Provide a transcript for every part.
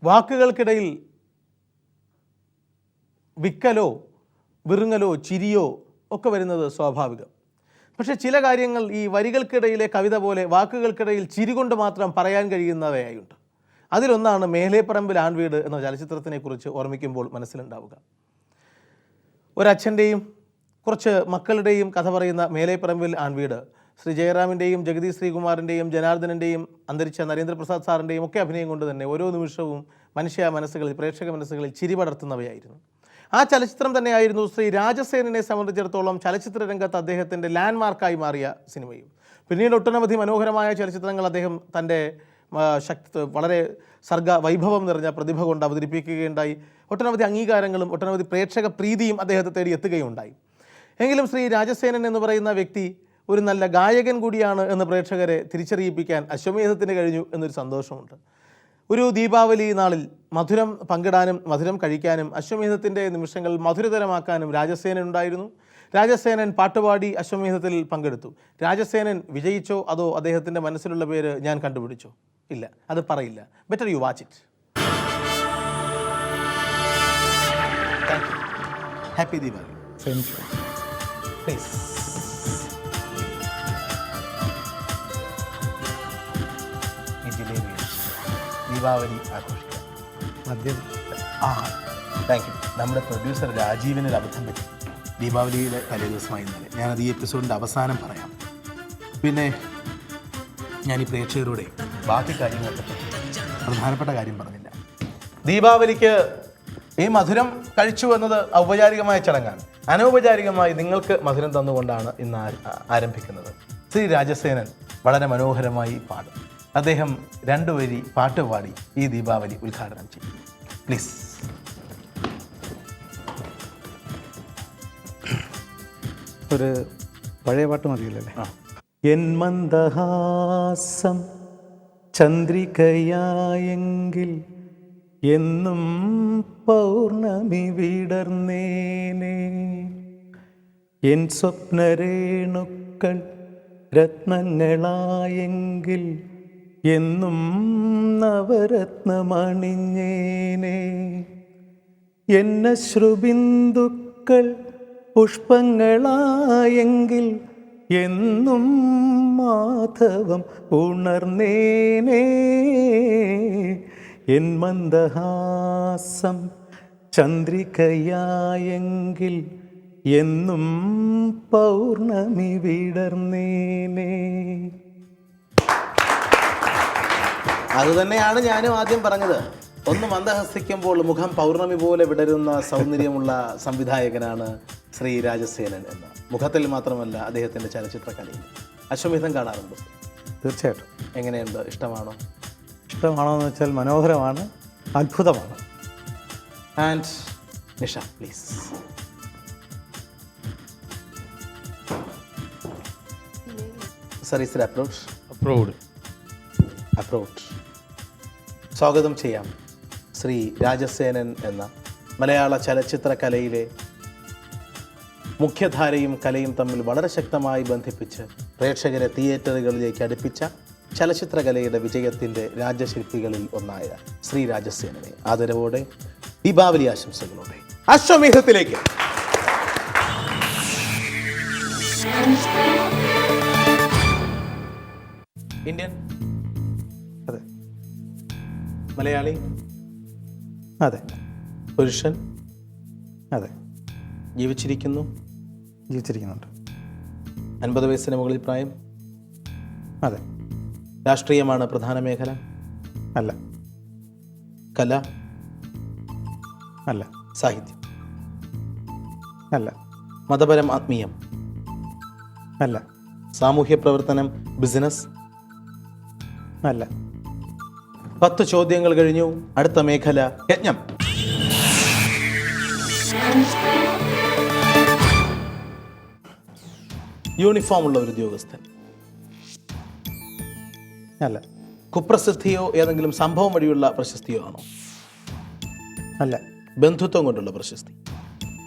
വാക്കുകൾക്കിടയിൽ വിക്കലോ വിറുങ്ങലോ ചിരിയോ ഒക്കെ വരുന്നത് സ്വാഭാവികം. പക്ഷേ ചില കാര്യങ്ങൾ ഈ വരികൾക്കിടയിലെ കവിത പോലെ വാക്കുകൾക്കിടയിൽ ചിരി കൊണ്ട് മാത്രം പറയാൻ കഴിയുന്നവയായുണ്ട്. അതിലൊന്നാണ് മേലേപ്പറമ്പിൽ ആൺവീട് എന്ന ചലച്ചിത്രത്തിനെക്കുറിച്ച് ഓർമ്മിക്കുമ്പോൾ മനസ്സിലുണ്ടാവുക. ഒരച്ഛൻ്റെയും കുറച്ച് മക്കളുടെയും കഥ പറയുന്ന മേലേപ്പറമ്പിൽ ആൺവീട് ശ്രീ ജയറാമിൻ്റെയും ജഗതി ശ്രീകുമാറിൻ്റെയും ജനാർദ്ദനൻ്റെയും അന്തരിച്ച നരേന്ദ്രപ്രസാദ് സാറിൻ്റെയും ഒക്കെ അഭിനയം കൊണ്ട് തന്നെ ഓരോ നിമിഷവും മനുഷ്യ മനസ്സുകളിൽ പ്രേക്ഷക മനസ്സുകളിൽ ചിരി പടർത്തുന്നവയായിരുന്നു. ആ ചലച്ചിത്രം തന്നെയായിരുന്നു ശ്രീ രാജസേനനെ സംബന്ധിച്ചിടത്തോളം ചലച്ചിത്ര രംഗത്ത് അദ്ദേഹത്തിൻ്റെ ലാൻഡ്മാർക്കായി മാറിയ സിനിമയും. പിന്നീട് ഒട്ടനവധി മനോഹരമായ ചലച്ചിത്രങ്ങൾ അദ്ദേഹം തൻ്റെ വളരെ വൈഭവം നിറഞ്ഞ പ്രതിഭ കൊണ്ട് അവതരിപ്പിക്കുകയുണ്ടായി. ഒട്ടനവധി അംഗീകാരങ്ങളും ഒട്ടനവധി പ്രേക്ഷക പ്രീതിയും അദ്ദേഹത്തെ തേടി എത്തുകയുണ്ടായി. എങ്കിലും ശ്രീ രാജസേനൻ എന്ന് പറയുന്ന വ്യക്തി ഒരു നല്ല ഗായകൻ കൂടിയാണ് എന്ന് പ്രേക്ഷകരെ തിരിച്ചറിയിപ്പിക്കാൻ അശ്വമേധത്തിന് കഴിഞ്ഞു എന്നൊരു സന്തോഷമുണ്ട്. ഒരു ദീപാവലി നാളിൽ മധുരം പങ്കിടാനും മധുരം കഴിക്കാനും അശ്വമേധത്തിൻ്റെ നിമിഷങ്ങൾ മധുരതരമാക്കാനും രാജസേനൻ ഉണ്ടായിരുന്നു. രാജസേനൻ പാട്ടുപാടി അശ്വമേധത്തിൽ പങ്കെടുത്തു. രാജസേനൻ വിജയിച്ചോ അതോ അദ്ദേഹത്തിൻ്റെ മനസ്സിലുള്ള പേര് ഞാൻ കണ്ടുപിടിച്ചോ? ഇല്ല, അത് പറയില്ല. Better you watch it. Thank you. Happy Deepavali. Please. Deepavali ആഘോഷിക്കാം. മദ്യം. Thank you. നമ്മുടെ പ്രൊഡ്യൂസർ രാജീവിനൊരു അബദ്ധം പറ്റി. ദീപാവലിയുടെ തലേ ദിവസമായി ഇന്നലെ. ഞാനത് ഈ എപ്പിസോഡിൻ്റെ അവസാനം പറയാം. പിന്നെ ഞാൻ ഈ പ്രേക്ഷകരോടെ ബാക്കി കാര്യങ്ങളൊക്കെ പ്രധാനപ്പെട്ട കാര്യം പറഞ്ഞില്ല. ദീപാവലിക്ക് ഈ മധുരം കഴിച്ചു എന്നത് ഔപചാരികമായ ചടങ്ങാണ്. അനൗപചാരികമായി നിങ്ങൾക്ക് മധുരം തന്നുകൊണ്ടാണ് ഇന്ന് ആരംഭിക്കുന്നത്. ശ്രീ രാജസേനൻ വളരെ മനോഹരമായി പാടും. അദ്ദേഹം 2 വരി പാട്ട് പാടി ഈ ദീപാവലി ഉദ്ഘാടനം ചെയ്യും. പ്ലീസ്. ഒരു പഴയ പാട്ട് മതിയല്ലേ? എൻ മന്ദഹാസം ചന്ദ്രികയായെങ്കിൽ എന്നും പൗർണമി വിടർന്നേനെ. എൻ സ്വപ്നരേണുക്കൾ രത്നങ്ങളായെങ്കിൽ എന്നും നവരത്നമണിഞ്ഞേനെ. എന്നശ്രുബിന്ദുക്കൾ പുഷ്പങ്ങളായെങ്കിൽ എന്നും മാധവം ഉണർന്നേനെ. എൻ മന്ദഹാസം ചന്ദ്രികയായെങ്കിൽ എന്നും പൗർണമി വിടർന്നേനെ. അതുതന്നെയാണ് ഞാനും ആദ്യം പറഞ്ഞത്. ഒന്ന് മന്ദഹസിക്കുമ്പോൾ മുഖം പൗർണമി പോലെ വിടരുന്ന സൗന്ദര്യമുള്ള സംവിധായകനാണ് ശ്രീ രാജസേനൻ എന്ന്. മുഖത്തിൽ മാത്രമല്ല, അദ്ദേഹത്തിൻ്റെ ചലച്ചിത്ര കലയിൽ. അശ്വമേധം കാണാറുണ്ട്? തീർച്ചയായിട്ടും. എങ്ങനെയുണ്ട്? ഇഷ്ടമാണോ? ഇഷ്ടമാണോ എന്ന് വെച്ചാൽ മനോഹരമാണ്, അത്ഭുതമാണ്. And Nisha please. Sir is അപ്രോഡ്. സ്വാഗതം ചെയ്യാം ശ്രീ രാജസേനൻ എന്ന മലയാള ചലച്ചിത്ര കലയിലെ മുഖ്യധാരയും കലയും തമ്മിൽ വളരെ ശക്തമായി ബന്ധിപ്പിച്ച് പ്രേക്ഷകരെ തിയേറ്ററുകളിലേക്ക് അടുപ്പിച്ച ചലച്ചിത്രകലയുടെ വിജയത്തിൻ്റെ രാജ്യശില്പികളിൽ ഒന്നായ ശ്രീ രാജസേനനെ ആദരവോടെ ദീപാവലി ആശംസകളോടെ അശ്വമേധത്തിലേക്ക്. ഇന്ത്യൻ? അതെ. മലയാളി? അതെ. പുരുഷൻ? അതെ. ജീവിച്ചിരിക്കുന്നുണ്ട്. 50 വയസ്സിന് മുകളിൽ പ്രായം? അതെ. രാഷ്ട്രീയമാണ് പ്രധാന മേഖല? അല്ല. കല? അല്ല. സാഹിത്യം? അല്ല. മതപരം ആത്മീയം? അല്ല. സാമൂഹ്യ പ്രവർത്തനം, ബിസിനസ്? അല്ല. 10 ചോദ്യങ്ങൾ കഴിഞ്ഞു. അടുത്ത മേഖല യജ്ഞം. യൂണിഫോം ഉള്ള ഒരു ഉദ്യോഗസ്ഥൻ? അല്ല. കുപ്രസിദ്ധിയോ ഏതെങ്കിലും സംഭവം വഴിയുള്ള പ്രശസ്തിയോ ആണോ? അല്ല. ബന്ധുത്വം കൊണ്ടുള്ള പ്രശസ്തി?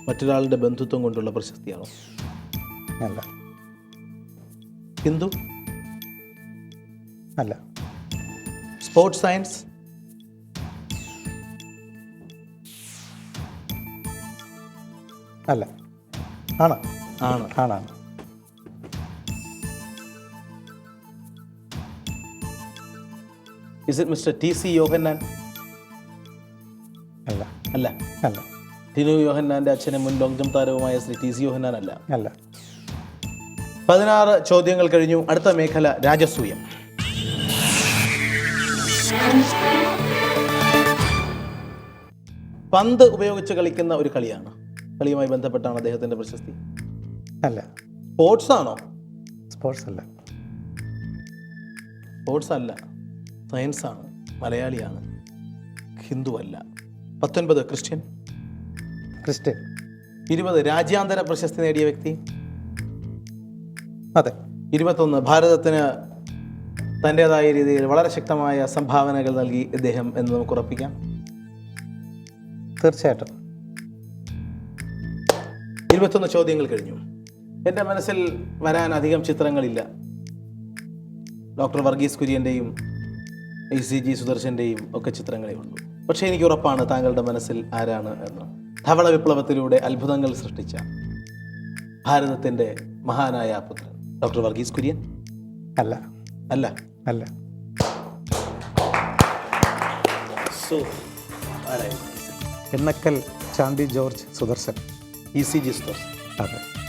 മറ്റൊരാളുടെ ബന്ധുത്വം കൊണ്ടുള്ള പ്രശസ്തിയാണോ? അല്ല. ഹിന്ദു? അല്ല. Sports science? അല്ല. ആണ്. ആണ്. ആണാണ്. Is it mister T. C? Yohannan. അല്ല. അല്ല. ടിനു യോഹന്നാന്റെ അച്ഛനും മുൻ ലോങ് ജംപ് താരവുമായ ശ്രീ ടി.സി. യോഹന്നാൻ അല്ല. അല്ല. 16 ചോദ്യങ്ങൾ കഴിഞ്ഞു. അടുത്ത മേഖല രാജസൂയം. പന്ത് ഉപയോഗിച്ച് കളിക്കുന്ന ഒരു കളിയാണ്. കളിയുമായി ബന്ധപ്പെട്ടാണ് അദ്ദേഹത്തിന്റെ പ്രശസ്തി. അല്ല. സ്പോർട്സ് ആണോ? സ്പോർട്സ് അല്ല. സ്പോർട്സ് അല്ല, സയൻസ് ആണ്, മലയാളിയാണ്, ഹിന്ദു അല്ല. 19 ക്രിസ്ത്യൻ. ക്രിസ്ത്യൻ. 20 രാജ്യാന്തര പ്രശസ്തി നേടിയ വ്യക്തി. അതെ. 21 ഭാരതത്തിന് തൻ്റെതായ രീതിയിൽ വളരെ ശക്തമായ സംഭാവനകൾ നൽകി ഇദ്ദേഹം എന്ന് നമുക്ക് ഉറപ്പിക്കാം. തീർച്ചയായിട്ടും. 21 ചോദ്യങ്ങൾ കഴിഞ്ഞു. എൻ്റെ മനസ്സിൽ വരാൻ അധികം ചിത്രങ്ങളില്ല. ഡോക്ടർ വർഗീസ് കുര്യൻ്റെയും ACG സുദർശൻ്റെയും ഒക്കെ ചിത്രങ്ങളേ ഉള്ളൂ. പക്ഷേ എനിക്ക് ഉറപ്പാണ് താങ്കളുടെ മനസ്സിൽ ആരാണ് എന്ന്. ധവള വിപ്ലവത്തിലൂടെ അത്ഭുതങ്ങൾ സൃഷ്ടിച്ച ഭാരതത്തിൻ്റെ മഹാനായ പുത്രൻ ഡോക്ടർ വർഗീസ് കുര്യൻ. അല്ല. അല്ല. അല്ല. സോ ആരായിരുന്നു? എന്നക്കൽ ചാണ്ടി ജോർജ് സുദർശൻ. ACG സുദർശൻ. അതെ.